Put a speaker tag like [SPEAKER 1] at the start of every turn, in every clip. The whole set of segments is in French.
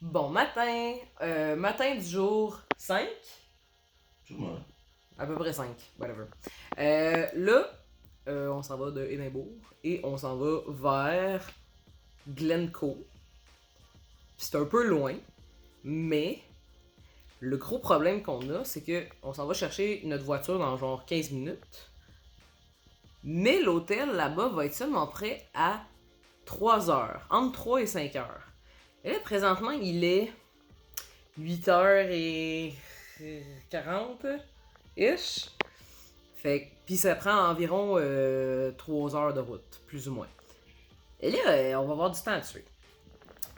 [SPEAKER 1] Bon matin, matin du jour 5.
[SPEAKER 2] Sûrement.
[SPEAKER 1] À peu près 5, whatever. Là, on s'en va de Édimbourg et on s'en va vers Glencoe. C'est un peu loin, mais le gros problème qu'on a, c'est que on s'en va chercher notre voiture dans genre 15 minutes. Mais l'hôtel là-bas va être seulement prêt à 3 heures, entre 3 et 5 heures. Et là, présentement, il est 8h40-ish. Fait puis ça prend environ 3 heures de route, plus ou moins. Et là, on va avoir du temps dessus.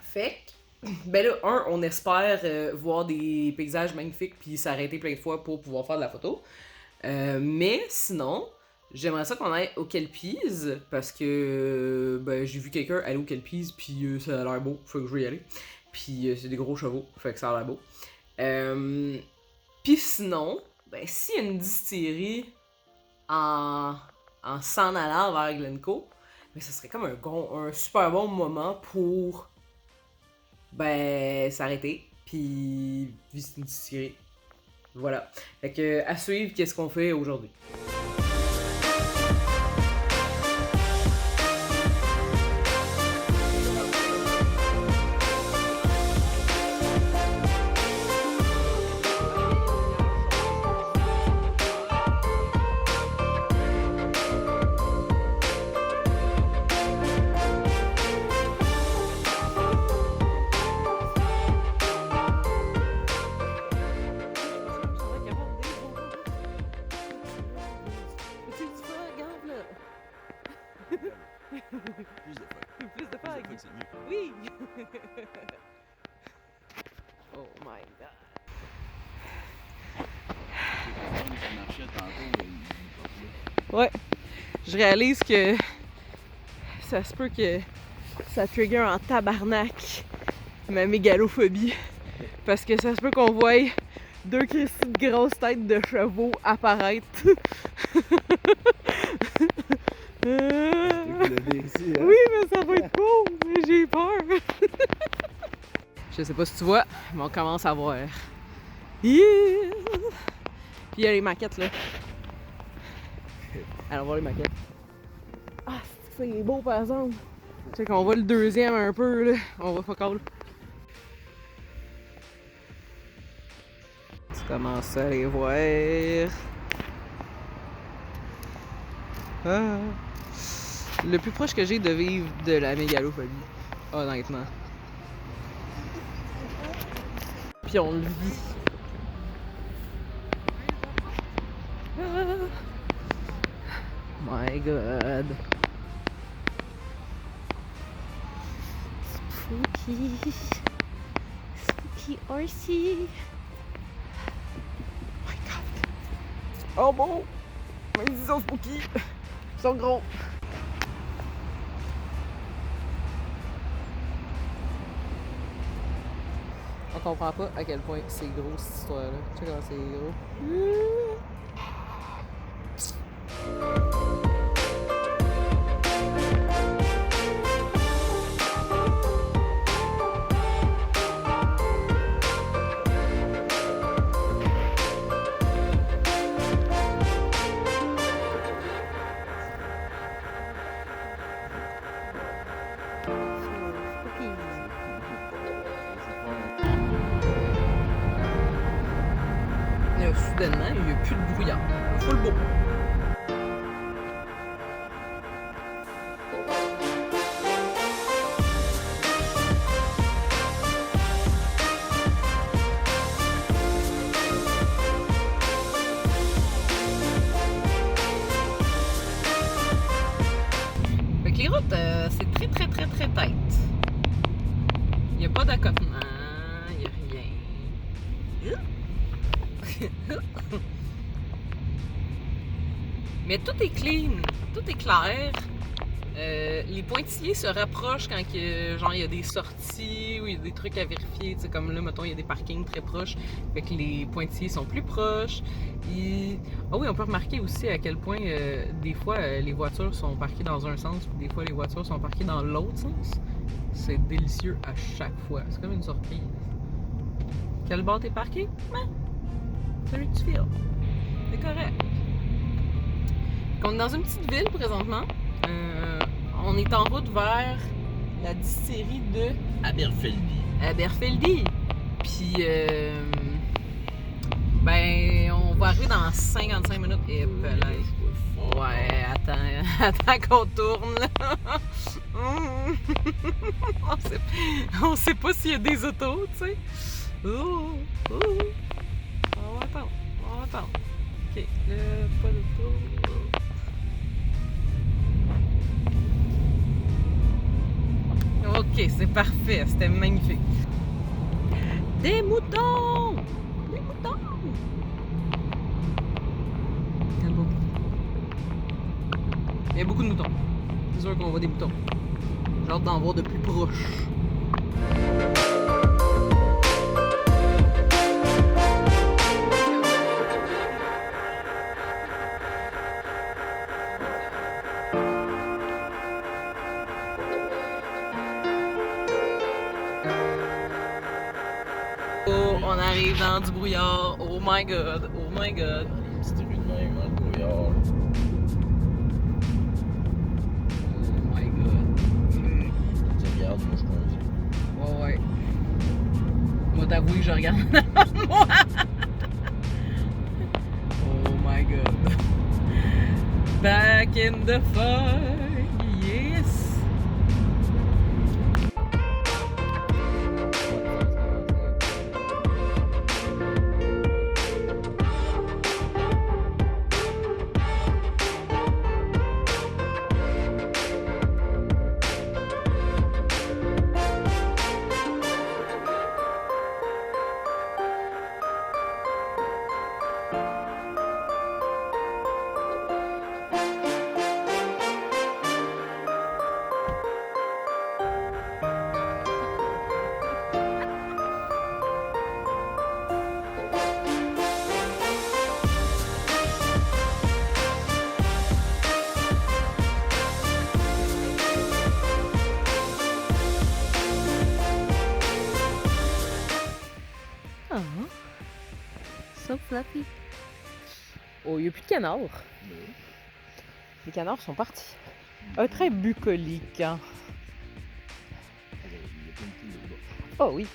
[SPEAKER 1] Fait que, ben là, on espère voir des paysages magnifiques puis s'arrêter plein de fois pour pouvoir faire de la photo. Mais sinon, j'aimerais ça qu'on aille au Kelpies parce que ben, j'ai vu quelqu'un aller au Kelpies puis ça a l'air beau, fait que je vais y aller. Puis c'est des gros chevaux, fait que ça a l'air beau. Puis sinon, ben s'il y a une distillerie en s'en allant vers Glencoe, ben ça serait comme un super bon moment pour ben s'arrêter puis visiter une distillerie. Voilà. Fait que à suivre qu'est-ce qu'on fait aujourd'hui.
[SPEAKER 2] Plus de fun.
[SPEAKER 1] Plus de
[SPEAKER 2] Plus de fun, c'est mieux.
[SPEAKER 1] Oui! Oh my god.
[SPEAKER 2] Qui marchait tantôt, il est pas
[SPEAKER 1] Ouais. Je réalise que ça se peut que ça trigger en tabarnak ma mégalophobie. Parce que ça se peut qu'on voie deux Christy de grosses têtes de chevaux apparaître.
[SPEAKER 2] ici, hein?
[SPEAKER 1] Oui, mais ça va être cool, mais j'ai peur. Je sais pas si tu vois, mais on commence à voir. Yeah! Puis il y a les maquettes là. Allons voir les maquettes. Ah, c'est beau par exemple. Tu sais qu'on voit le deuxième un peu là. On va fuck all. Tu commences à les voir. Ah. Le plus proche que j'ai de vivre de la mégalophobie, honnêtement. Puis on le vit. Ah. My god. Spooky. Spooky horsey. Oh my god. Oh bon! Même s'ils sont spooky, ils sont gros. On comprend pas à quel point c'est gros cette histoire-là. Tu sais comment c'est gros? Soudainement, il n'y a plus de brouillard. Full beau. Fait que les routes, c'est très très très très tight. Il n'y a pas d'accotement, il n'y a rien. Mais tout est clean, tout est clair. Les pointillés se rapprochent quand il y a des sorties ou il y a des trucs à vérifier. Tu sais, comme là, mettons, il y a des parkings très proches. Fait que les pointillés sont plus proches. Ah oui, on peut remarquer aussi à quel point des fois les voitures sont parquées dans un sens, puis des fois les voitures sont parquées dans l'autre sens. C'est délicieux à chaque fois. C'est comme une surprise. Quel bar t'es parqué? Ouais. Celui que tu files. C'est correct. On est dans une petite ville présentement. On est en route vers la distillerie de Aberfeldy. Puis, ben, on va arriver dans 55 minutes. Et ouais, attends qu'on tourne, là. On sait pas s'il y a des autos, tu sais. On va attendre. Ok, là, pas d'auto. Ok, c'est parfait, c'était magnifique. Des moutons! Quel beau. Il y a beaucoup de moutons. C'est sûr qu'on voit des moutons. J'ai hâte d'en voir de plus proche. Oh, on arrive dans du brouillard. Oh my god.
[SPEAKER 2] Petite rue de même, dans le brouillard.
[SPEAKER 1] Oh my god.
[SPEAKER 2] Tu regardes, moi je conduis.
[SPEAKER 1] Ouais. Moi t'avouer que je regarde moi. Oh my god. Back in the fog, yes. Oh, so fluffy. Oh, il n'y a plus de canards. Les canards sont partis. Un très bucolique. Hein. Oh oui.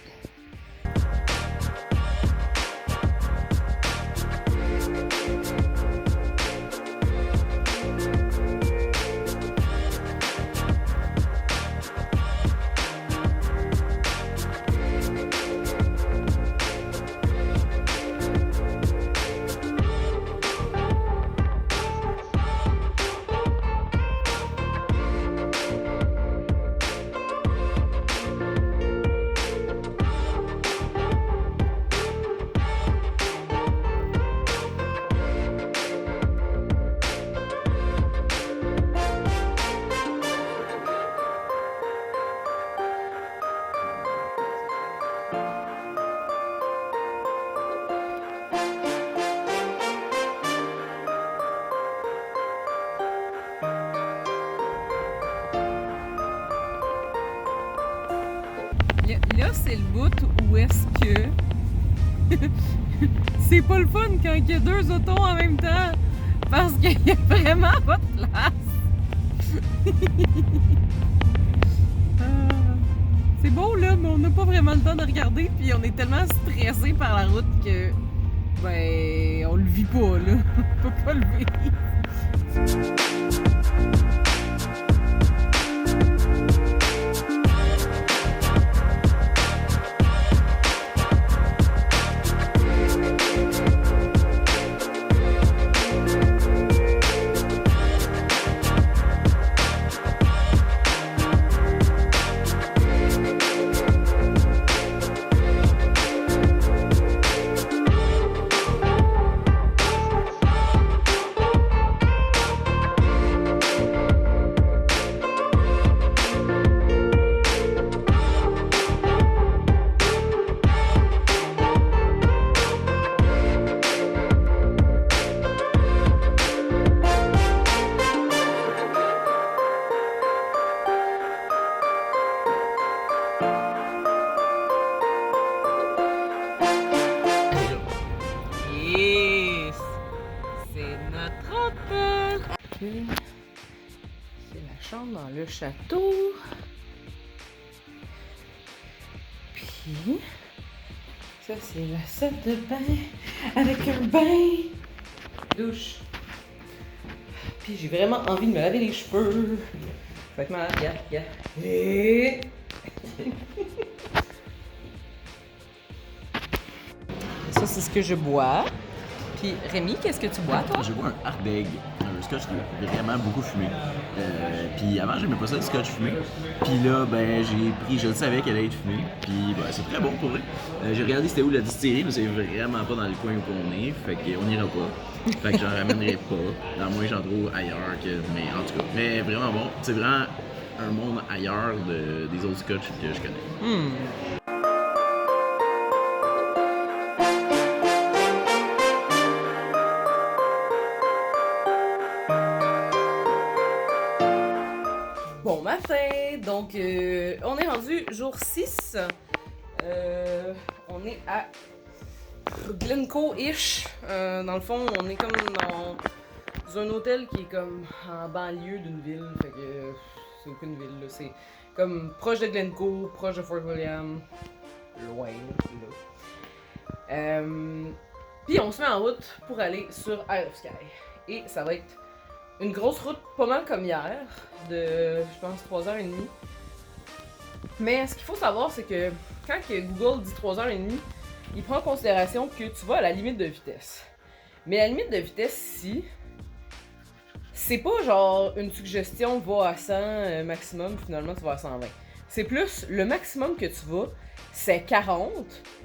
[SPEAKER 1] Là, c'est le bout où est-ce que c'est pas le fun quand il y a deux autos en même temps parce qu'il y a vraiment pas de place. C'est beau là, mais on n'a pas vraiment le temps de regarder puis on est tellement stressé par la route que ben on le vit pas là. On peut pas le vivre. dans le château. Puis, ça c'est la salle de bain avec un bain, douche. Puis j'ai vraiment envie de me laver les cheveux. Fait que malade, regarde. Et... ça c'est ce que je bois. Puis Rémi, qu'est-ce que tu bois toi?
[SPEAKER 2] Je bois un Ardbeg, un scotch qui est vraiment beaucoup fumé. Puis avant, j'aimais pas ça, le scotch fumé. Puis là, ben, je le savais qu'elle allait être fumée. Puis ben, c'est très bon pour vrai. J'ai regardé c'était où la distillerie, mais c'est vraiment pas dans le coin où on est. Fait qu'on n'ira pas. Fait que j'en ramènerai pas. Dans moins j'en trouve ailleurs mais en tout cas. Mais vraiment bon. C'est vraiment un monde ailleurs des autres scotch que je connais.
[SPEAKER 1] Bon matin! Donc, on est rendu jour 6. On est à Glencoe-ish. Dans le fond, on est comme dans un hôtel qui est comme en banlieue d'une ville. Fait que c'est aucune ville, là. C'est comme proche de Glencoe, proche de Fort William. Loin, là. Puis on se met en route pour aller sur Isle of Skye. Et ça va être une grosse route, pas mal comme hier, de, je pense, 3h30. Mais ce qu'il faut savoir, c'est que quand Google dit 3h30, il prend en considération que tu vas à la limite de vitesse. Mais la limite de vitesse ici, c'est pas genre une suggestion va à 100 maximum, finalement tu vas à 120. C'est plus le maximum que tu vas, c'est 40.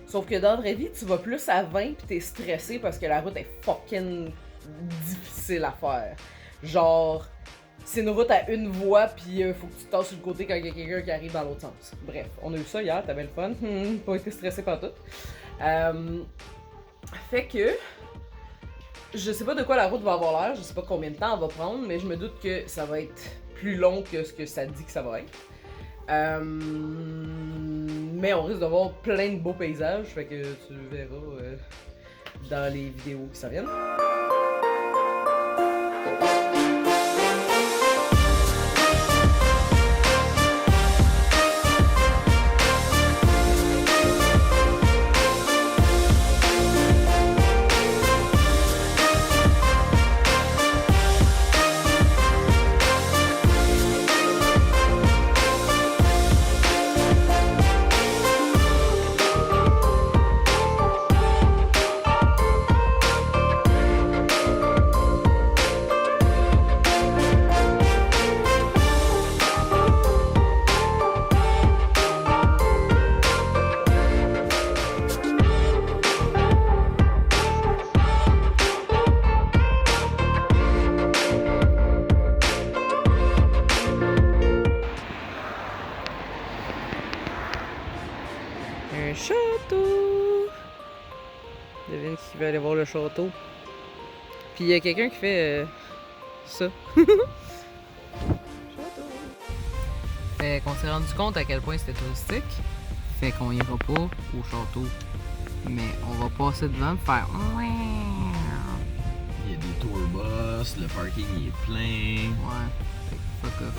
[SPEAKER 1] Sauf que dans la vraie vie, tu vas plus à 20 pis t'es stressé parce que la route est fucking difficile à faire. Genre, c'est une route à une voie, pis faut que tu te tasses sur le côté quand il y a quelqu'un qui arrive dans l'autre sens. Bref, on a eu ça hier, t'avais le fun. Pas été stressé par tout. Fait que, je sais pas de quoi la route va avoir l'air, je sais pas combien de temps elle va prendre, mais je me doute que ça va être plus long que ce que ça dit que ça va être. Mais on risque d'avoir plein de beaux paysages, fait que tu verras dans les vidéos qui s'en viennent. Un château! Devine qui va aller voir le château. Puis il y a quelqu'un qui fait ça. Château! Fait qu'on s'est rendu compte à quel point c'était touristique. Fait qu'on ira pas au château. Mais on va passer devant et faire.
[SPEAKER 2] Il y a des tour bus, le parking il est plein.
[SPEAKER 1] Ouais, fait que fuck off.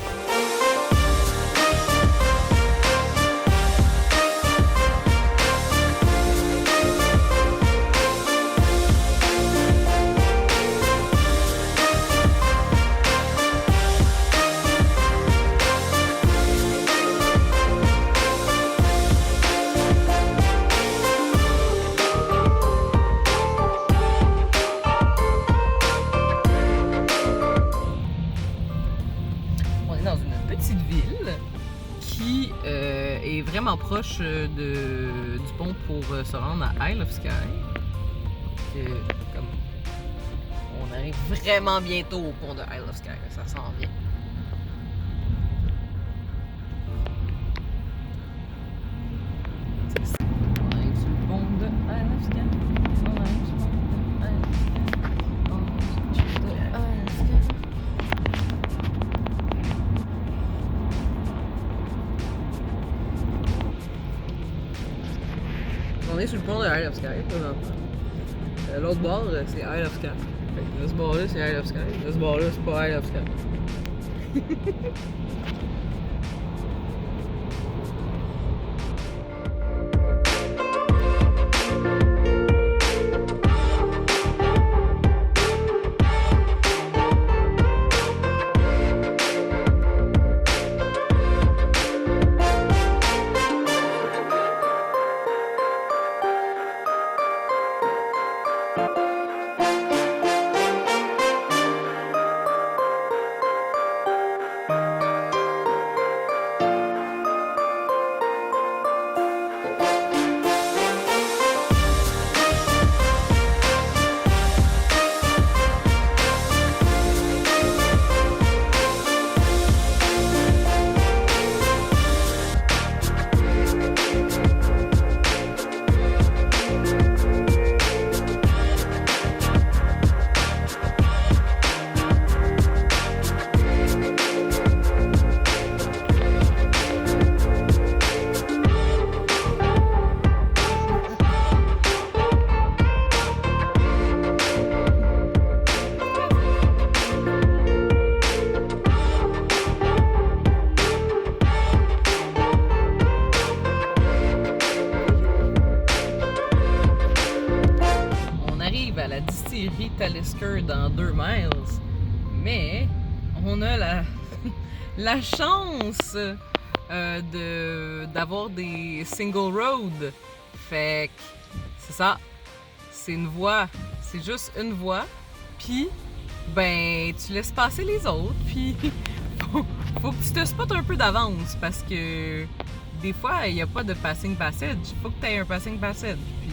[SPEAKER 1] Est vraiment proche du pont pour se rendre à Isle of Skye. Comme, on arrive vraiment bientôt au pont de Isle of Skye, ça s'en vient. On arrive sur le pont de Isle of Skye. On arrive sur le pont de Isle of Skye. On arrive sur le pont de Isle of Skye. On est sur le pont de Isle of Skye, présentement. L'autre bord, c'est Isle of Skye. Fait que là, ce bord-là, c'est Isle of Skye. Là, ce bord-là, c'est pas Isle of Skye. À la distillerie Talisker dans 2 miles, mais on a la chance d'avoir des single road. Fait que c'est ça, c'est une voie, c'est juste une voie, puis ben tu laisses passer les autres, puis faut que tu te spottes un peu d'avance parce que des fois il n'y a pas de passing passage, faut que tu aies un passing passage, puis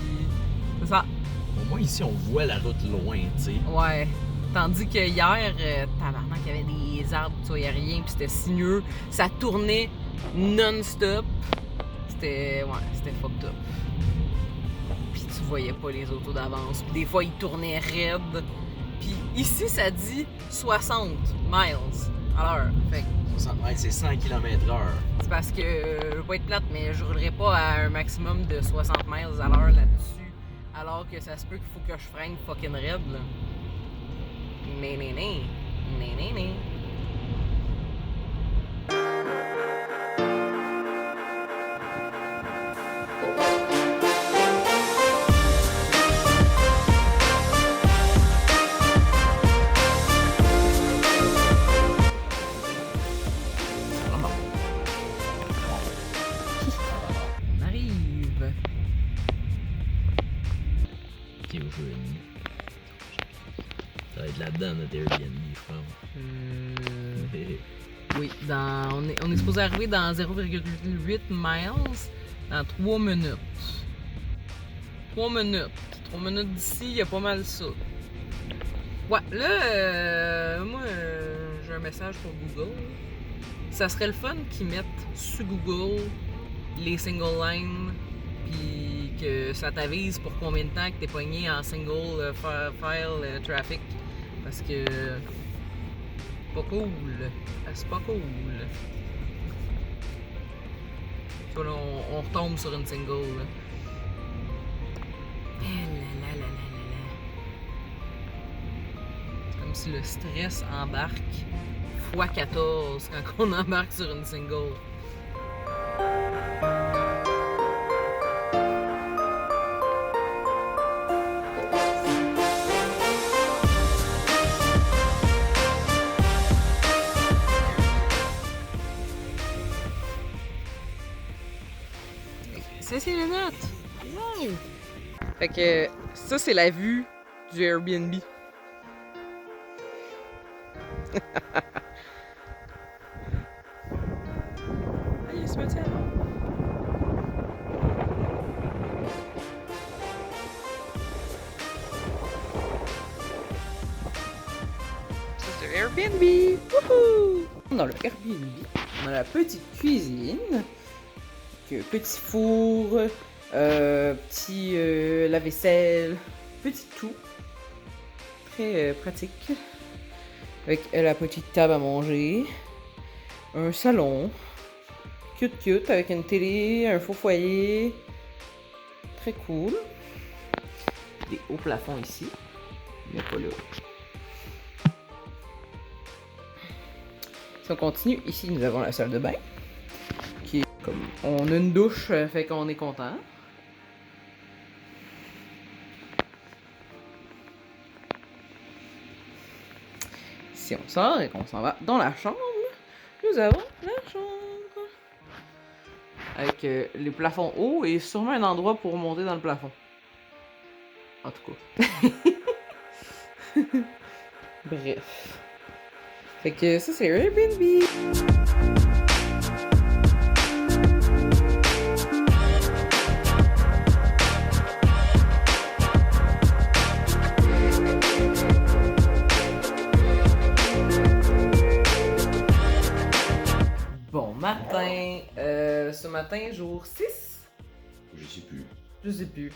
[SPEAKER 1] c'est ça.
[SPEAKER 2] Au moins ici, on voit la route loin, tu sais.
[SPEAKER 1] Ouais. Tandis que hier, tabarnak, il y avait des arbres, tu voyais rien, puis c'était sinueux. Ça tournait non-stop. C'était fucked up. Puis tu voyais pas les autos d'avance. Puis des fois, ils tournaient raides. Puis ici, ça dit 60 miles à l'heure. Fait que
[SPEAKER 2] 60 miles, c'est 100 km/h.
[SPEAKER 1] c'est parce que je veux pas être plate, mais je roulerai pas à un maximum de 60 miles à l'heure là-dessus. Alors que ça se peut qu'il faut que je freine fucking raide, là. Né. On arrive.
[SPEAKER 2] Ok, aujourd'hui. Ça va être là-dedans notre Airbnb, je pense.
[SPEAKER 1] Oui, on est supposé arriver dans 0,8 miles dans 3 minutes. 3 minutes. 3 minutes d'ici, il y a pas mal ça. Ouais, là, moi, j'ai un message pour Google. Ça serait le fun qu'ils mettent sur Google les single lines, puis que ça t'avise pour combien de temps que t'es pogné en single file traffic. Parce que c'est pas cool. C'est pas cool. Tu vois, là, on retombe sur une single. Là. C'est comme si le stress embarque x 14 quand on embarque sur une single. C'est les notes. Wow. Fait que ça, c'est la vue du Airbnb. Ah, il y a le cimetière. Ça, c'est le Airbnb. Wouhou! Dans le Airbnb, on a la petite cuisine. Petit four, petit lave-vaisselle, petit tout. Très pratique. Avec la petite table à manger. Un salon. Cute avec une télé, un faux foyer. Très cool. Des hauts plafonds ici. Mais pas là. Si on continue, ici nous avons la salle de bain. Qui est comme. On a une douche, fait qu'on est content. Si on sort et qu'on s'en va dans la chambre, nous avons la chambre. Avec les plafonds hauts et sûrement un endroit pour monter dans le plafond. En tout cas. Bref. Fait que ça, c'est Airbnb. Bon matin. Ce matin, jour 6.
[SPEAKER 2] Je sais plus.
[SPEAKER 1] Je sais plus.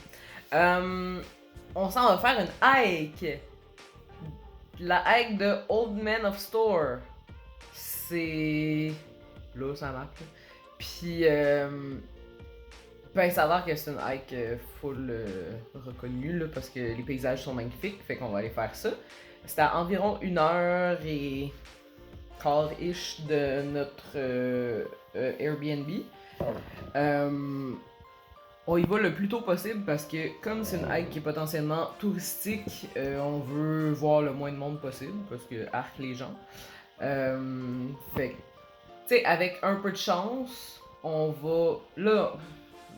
[SPEAKER 1] On s'en va faire une hike. La hike de Old Man of Store. C'est. Là, ça marque. Puis, ben, ça a l'air que c'est une hike full reconnue, là, parce que les paysages sont magnifiques. Fait qu'on va aller faire ça. C'est à environ 1h15 ish de notre Airbnb. On y va le plus tôt possible parce que comme c'est une hike qui est potentiellement touristique, on veut voir le moins de monde possible parce que arc les gens. Fait que, tu sais, avec un peu de chance, on va là.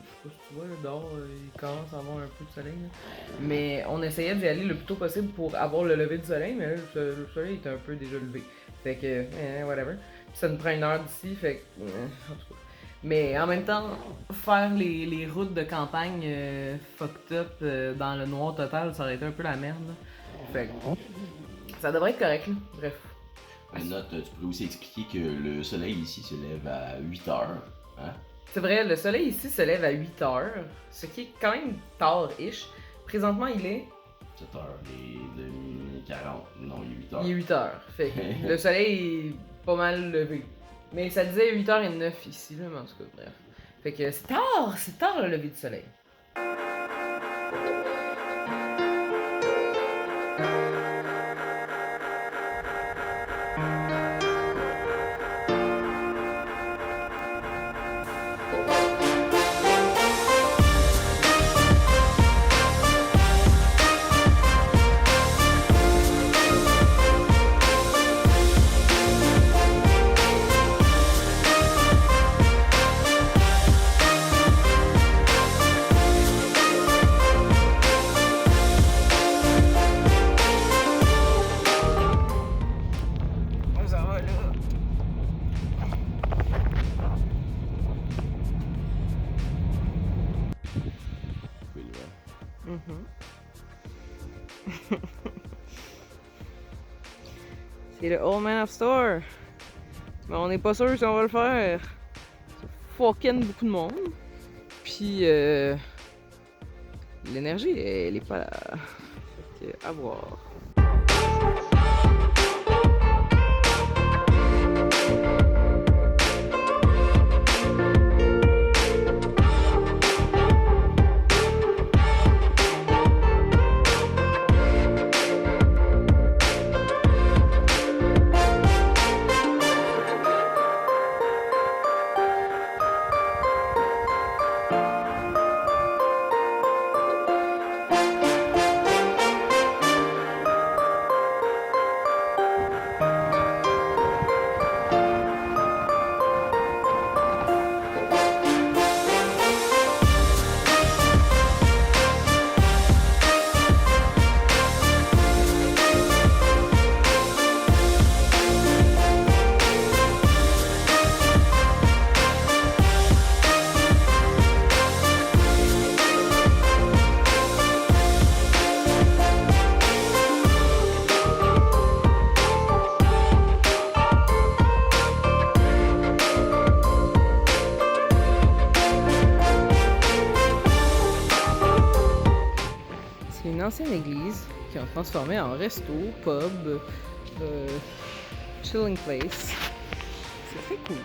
[SPEAKER 1] Je sais pas si tu vois, là, dehors, il commence à avoir un peu de soleil. Là. Mais on essayait d'y aller le plus tôt possible pour avoir le lever du soleil, mais là, le soleil était un peu déjà levé. Fait que, whatever. Puis ça nous prend 1 heure d'ici, fait que, en tout cas. Mais en même temps, faire les routes de campagne fucked up dans le noir total, ça aurait été un peu la merde. Là. Fait que, ça devrait être correct, là. Bref.
[SPEAKER 2] Une note, tu pourrais aussi expliquer que le soleil ici se lève à 8h. Hein?
[SPEAKER 1] C'est vrai, le soleil ici se lève à 8h, ce qui est quand même tard-ish. Présentement, il est
[SPEAKER 2] 7h, les 2h40. Non, il est 8h.
[SPEAKER 1] Il est 8h. Fait que le soleil est pas mal levé. Mais ça disait 8h09 ici, là, mais en tout cas, bref. Fait que c'est tard le lever du soleil. C'est le Old Man of Store. Mais on n'est pas sûr si on va le faire. C'est fucking beaucoup de monde. Puis l'énergie, elle est pas là. Fait que, à voir. C'est une ancienne église qui ont transformé en resto, pub, chilling place. C'est très cool.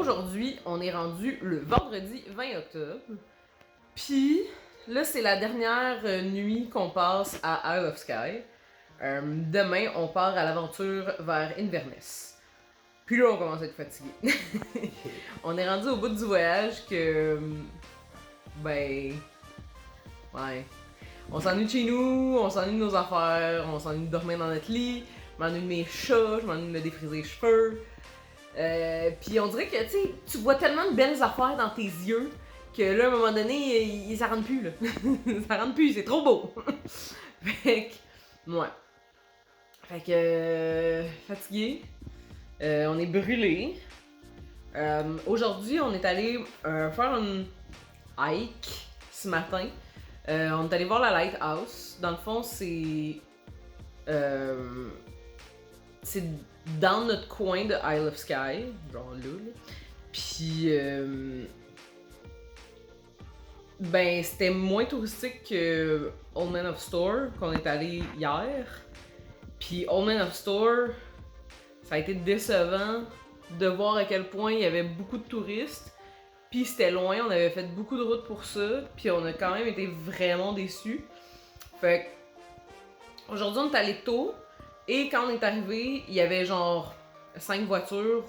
[SPEAKER 1] aujourd'hui, on est rendu le vendredi 20 octobre. Puis là, c'est la dernière nuit qu'on passe à Isle of Skye. Demain, on part à l'aventure vers Inverness. Puis là, on commence à être fatigué. On est rendu au bout du voyage que... Ben... Ouais. On s'ennuie de chez nous, on s'ennuie de nos affaires, on s'ennuie de dormir dans notre lit, je m'ennuie de mes chats, je m'ennuie de me défriser les cheveux. Puis on dirait que tu vois tellement de belles affaires dans tes yeux que là, à un moment donné, ça rentre plus, là. Ça rentre plus, c'est trop beau. Fait que, ouais. Fait que, fatigué. On est brûlé. Aujourd'hui, on est allé faire une hike ce matin. On est allé voir la Lighthouse. Dans le fond, c'est dans notre coin de Isle of Skye, genre là. Puis, ben, c'était moins touristique que Old Man of Store, qu'on est allé hier. Puis, Old Man of Store, ça a été décevant de voir à quel point il y avait beaucoup de touristes. Puis c'était loin, on avait fait beaucoup de routes pour ça, puis on a quand même été vraiment déçus. Fait que aujourd'hui on est allé tôt, et quand on est arrivé, il y avait genre 5 voitures,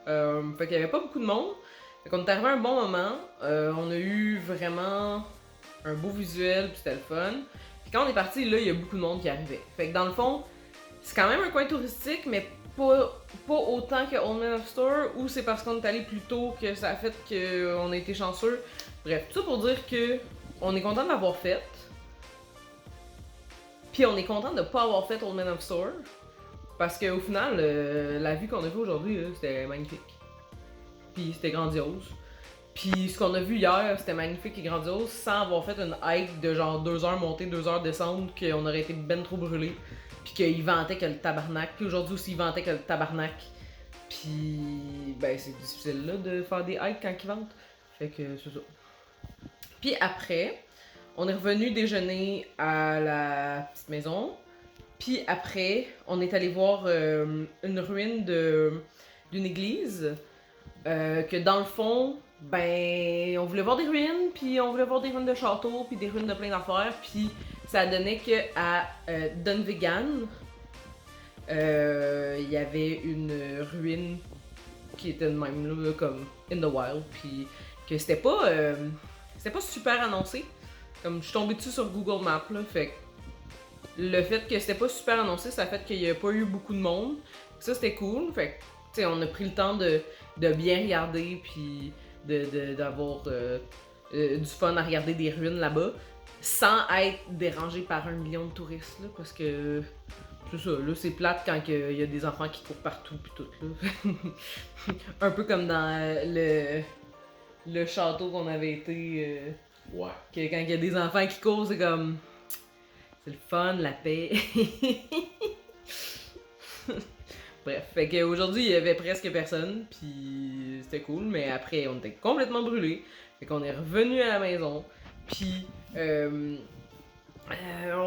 [SPEAKER 1] fait qu'il y avait pas beaucoup de monde. Fait qu'on est arrivé à un bon moment, on a eu vraiment un beau visuel, puis c'était le fun. Puis quand on est parti, là, il y a beaucoup de monde qui arrivait. Fait que dans le fond, c'est quand même un coin touristique, mais pas autant que Old Man of Store, ou c'est parce qu'on est allé plus tôt que ça a fait qu'on a été chanceux. Bref, tout ça pour dire que on est content de l'avoir fait. Puis on est content de pas avoir fait Old Man of Store. Parce qu'au final, la vue qu'on a vue aujourd'hui, c'était magnifique. Puis c'était grandiose. Puis ce qu'on a vu hier, c'était magnifique et grandiose, sans avoir fait une hike de genre 2 heures montée, 2 heures descendre, qu'on aurait été ben trop brûlés. Puis qu'il ventait que le tabarnak. Puis aujourd'hui aussi, il ventait que le tabarnak. Puis, ben, c'est difficile là de faire des hikes quand il vente. Fait que c'est ça. Puis après, on est revenu déjeuner à la petite maison. Puis après, on est allé voir une ruine d'une église. Que dans le fond, ben, on voulait voir des ruines, puis on voulait voir des ruines de châteaux, puis des ruines de plein d'affaires. Puis ça donnait qu'à Dunvegan, il y avait une ruine qui était de même là, comme in the wild, puis que c'était pas super annoncé. Comme je suis tombée dessus sur Google Maps, là, fait que le fait que c'était pas super annoncé, ça a fait qu'il y a pas eu beaucoup de monde. Ça c'était cool, fait que tu sais, on a pris le temps de bien regarder, puis d'avoir du fun à regarder des ruines là-bas, sans être dérangé par 1 million de touristes, là, parce que c'est ça, là c'est plate quand il y a des enfants qui courent partout pis tout, là. Un peu comme dans le château qu'on avait été,
[SPEAKER 2] Ouais.
[SPEAKER 1] que quand il y a des enfants qui courent, c'est comme... C'est le fun, la paix. Bref, fait qu'aujourd'hui il y avait presque personne, puis c'était cool, mais après on était complètement brûlés. Fait qu'on est revenu à la maison, puis on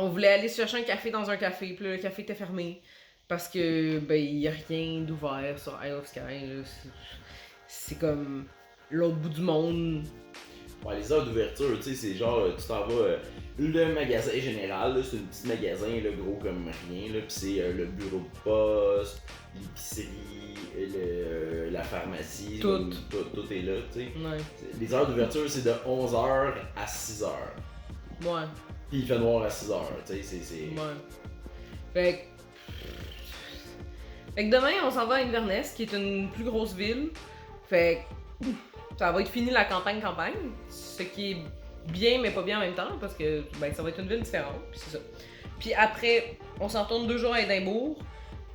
[SPEAKER 1] voulait aller se chercher un café dans un café, puis là, le café était fermé. Parce que, ben, il y a rien d'ouvert sur Isle of Skye, là. C'est comme l'autre bout du monde.
[SPEAKER 2] Ouais, les heures d'ouverture, tu sais, c'est genre, tu t'en vas, le magasin général, là, c'est un petit magasin, là, gros comme rien, là, pis c'est le bureau de poste, l'épicerie, la pharmacie,
[SPEAKER 1] Tout.
[SPEAKER 2] Tout est là, tu sais.
[SPEAKER 1] Ouais.
[SPEAKER 2] Les heures d'ouverture, c'est de 11h à 6h.
[SPEAKER 1] Ouais.
[SPEAKER 2] Pis il fait noir à 6h, tu sais, c'est...
[SPEAKER 1] Ouais. Fait que demain, on s'en va à Inverness, qui est une plus grosse ville. Fait que ça va être fini la campagne, ce qui est bien mais pas bien en même temps, parce que ben, ça va être une ville différente, puis c'est ça. Puis après, on s'en retourne 2 jours à Édimbourg,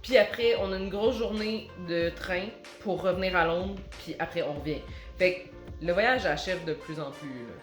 [SPEAKER 1] puis après, on a une grosse journée de train pour revenir à Londres, puis après, on revient. Fait que le voyage achève de plus en plus, là.